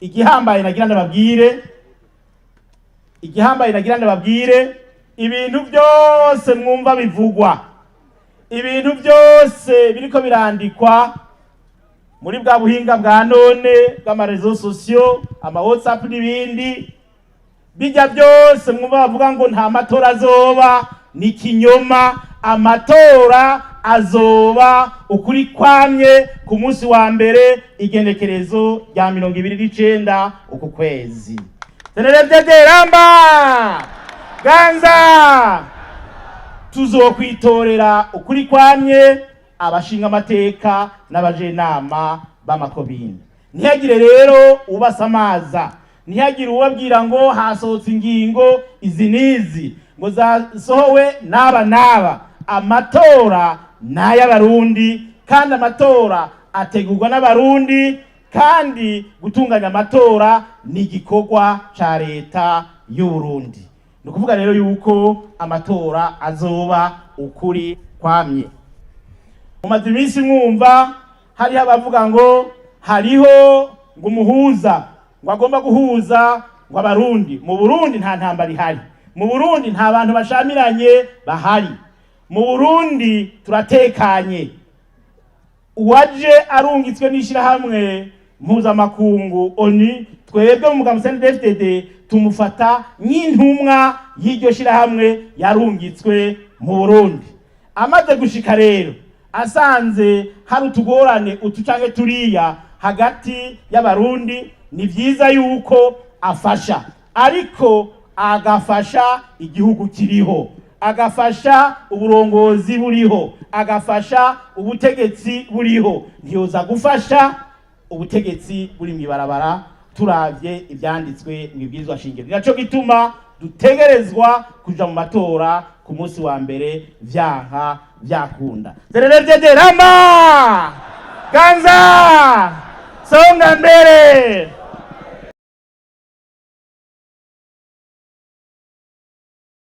igihambaye nagira ndababwire ibintu byose mwumva bivugwa, ibintu byose biriko birandikwa muri bwa buhinga bwa none bw'amarezo sosiyo, ama WhatsApp n'ibindi, bijya byose mwumva bavuga ngo nta matora azoba, ni kinyoma. Amatora azoba ukuri kwamye ku munsi wa mbere igenekerezo rya 29 uku kwezi. Ramba Ganza tuzokwitorera ukuri kwamye abashinga amateka n'abajenama b'amakomine. Ntihagire rero ubasamaza, ntihagire ubabwira ngo hasohotse ingingo izi nizi ngo zasohowe n'aba. Amatora n'ay'abarundi kandi amatora ategurwa n'abarundi, kandi gutunganya amatora ni igikorwa ca leta y'u Burundi. Ni ukuvuga rero yuko amatora azoba ukuri kwamye. Mumaze iminsi mwumva hariho abavuga ngo hariho ngo umuhuza ngo agomba guhuza ngo abarundi. Mu Burundi nta ntambara ihari, mu Burundi nta bantu bashamiranye bahari, mu Burundi turatekanye. Uwaje arungitswe n'ishirahamwe mpuzamakungu ONU, twebwe mu mugambi CNDD-FDD tumufata nk'intumwa y'iryo shirahamwe yarungitswe mu Burundi. Amaze gushika rero asanze hari utugorane utucanke turiya hagati y'abarundi, ni vyiza yuko afasha, ariko agafasha igihugu kiriho, agafasha uburongozi buriho, agafasha ubutegetsi buriho. Ntiyoza gufasha ubutegetsi buri mwibarabara turavye ivyanditswe mwibwirizwa shingiro. Ninaco gituma dutegerezwa kuja mu matora ku munsi wa mbere vyanka vyakunda. Ramba Ganza songa mbere.